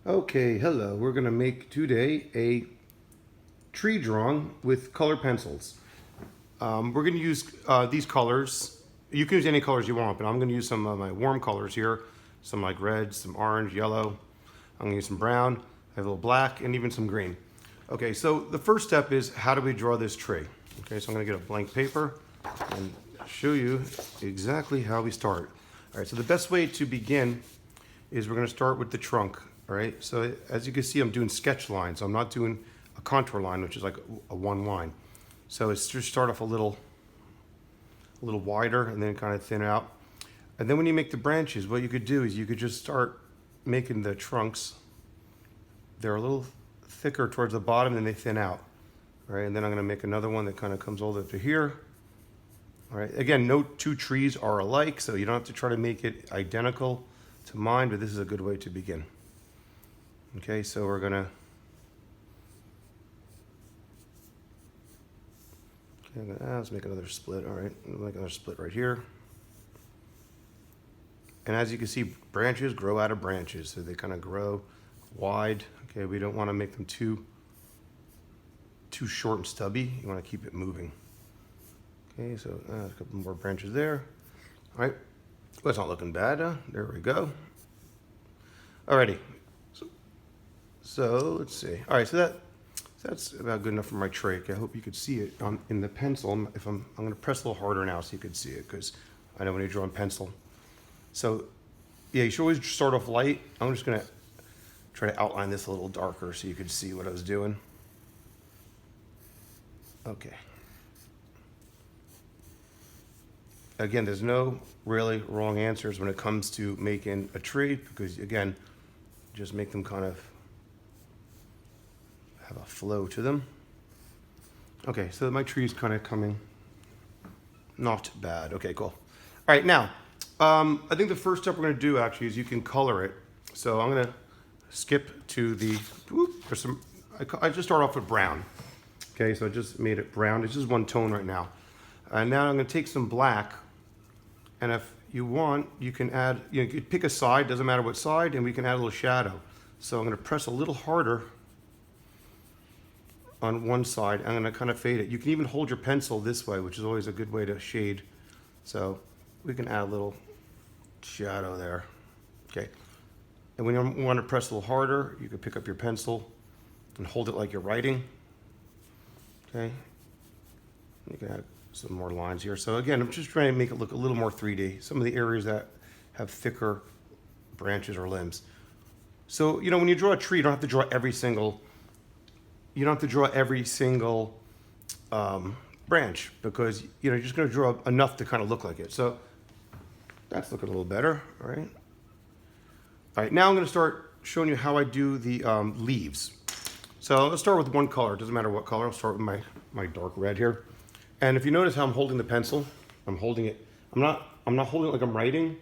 Okay, hello. We're going to make today a tree drawing with color pencils. We're going to use these colors. You can use any colors you want, but I'm going to use some of my warm colors here. Some like red, some orange, yellow. I'm going to use some brown, I have a little black, and even some green. Okay, so the first step is how do we draw this tree? Okay, so I'm going to get a blank paper and show you exactly how we start. All right, so the best way to begin is we're going to start with the trunk. All right, so as you can see, I'm doing sketch lines. I'm not doing a contour line, which is like a one line. So it's just start off a little wider and then kind of thin out. And then when you make the branches, what you could do is you could just start making the trunks. They're a little thicker towards the bottom and they thin out. All right, and then I'm going to make another one that kind of comes all the way up to here. All right, again, no two trees are alike, so you don't have to try to make it identical to mine, but this is a good way to begin. Okay, so we're gonna let's make another split. All right, make another split right here. And as you can see, branches grow out of branches, so they kind of grow wide. Okay, we don't want to make them too short and stubby. You want to keep it moving. Okay, so a couple more branches there. All right, well, it's not looking bad. There we go. Alrighty. So let's see. All right, so that's about good enough for my trach. I hope you could see it in the pencil. If I'm going to press a little harder now so you could see it, because I know when you draw in pencil. So yeah, you should always start off light. I'm just going to try to outline this a little darker so you could see what I was doing. Okay. Again, there's no really wrong answers when it comes to making a tree, because again, just make them kind of have a flow to them. Okay, so my tree is kind of coming not bad. Okay, cool. All right, now, I think the first step we're going to do actually is you can color it. So I'm going to skip to the, I just start off with brown. Okay, so I just made it brown. It's just one tone right now. And now I'm going to take some black, and if you want, you can add, you could pick a side, doesn't matter what side, and we can add a little shadow. So I'm going to press a little harder on one side. I'm going to kind of fade it. You can even hold your pencil this way, which is always a good way to shade. So we can add a little shadow there. Okay. And when you want to press a little harder, you can pick up your pencil and hold it like you're writing. Okay. You can add some more lines here. So again, I'm just trying to make it look a little more 3D. Some of the areas that have thicker branches or limbs. So, when you draw a tree, you don't have to draw every single branch, because, you're just going to draw enough to kind of look like it. So that's looking a little better, all right? All right, now I'm going to start showing you how I do the leaves. So let's start with one color. It doesn't matter what color. I'll start with my dark red here. And if you notice how I'm holding the pencil, I'm holding it. I'm not holding it like I'm writing.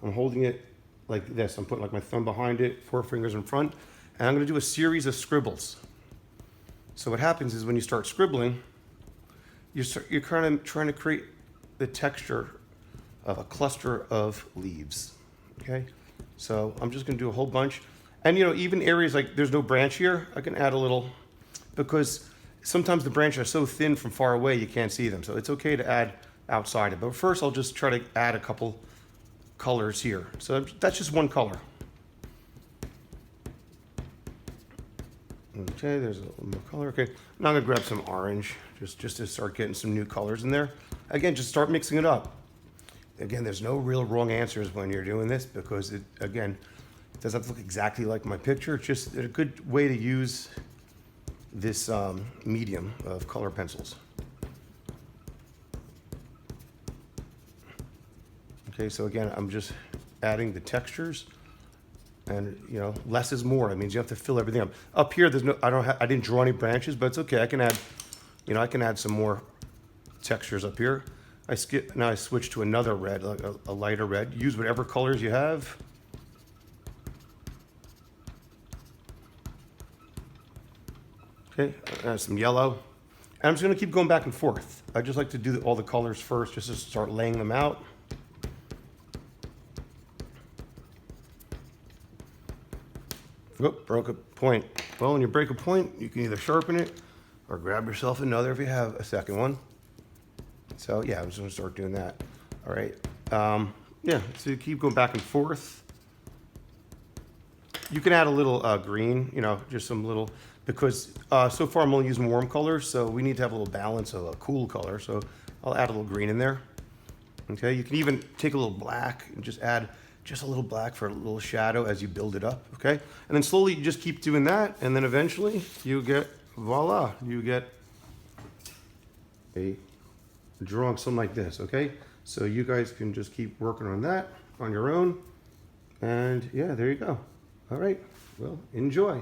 I'm holding it like this. I'm putting like my thumb behind it, 4 fingers in front, and I'm going to do a series of scribbles. So what happens is when you start scribbling, you're kind of trying to create the texture of a cluster of leaves. Okay, so I'm just going to do a whole bunch, and even areas like there's no branch here, I can add a little, because sometimes the branches are so thin from far away you can't see them. So it's okay to add outside it. But first I'll just try to add a couple colors here. So that's just one color. Okay, there's a little more color. Okay, now I'm gonna grab some orange just to start getting some new colors in there. Again, just start mixing it up. Again, there's no real wrong answers when you're doing this, because it doesn't have to look exactly like my picture. It's just a good way to use this medium of color pencils. Okay, so again, I'm just adding the textures, and less is more. That means you have to fill everything up. Up here, I didn't draw any branches, but it's okay. I can add some more textures up here. Now I switch to another red, like a lighter red. Use whatever colors you have. Okay, add some yellow. And I'm just going to keep going back and forth. I just like to do all the colors first, just to start laying them out. Oop, broke a point. Well, when you break a point, you can either sharpen it or grab yourself another if you have a second one. So yeah, I'm just gonna start doing that. All right. Yeah, so you keep going back and forth. You can add a little green, you know, just some little, because so far I'm only using warm colors, so we need to have a little balance of a cool color. So I'll add a little green in there. Okay, you can even take a little black and just add just a little black for a little shadow as you build it up, okay? And then slowly you just keep doing that, and then eventually you get, voila, you get a drawing something like this, okay? So you guys can just keep working on that on your own. And yeah, there you go. All right, well, enjoy.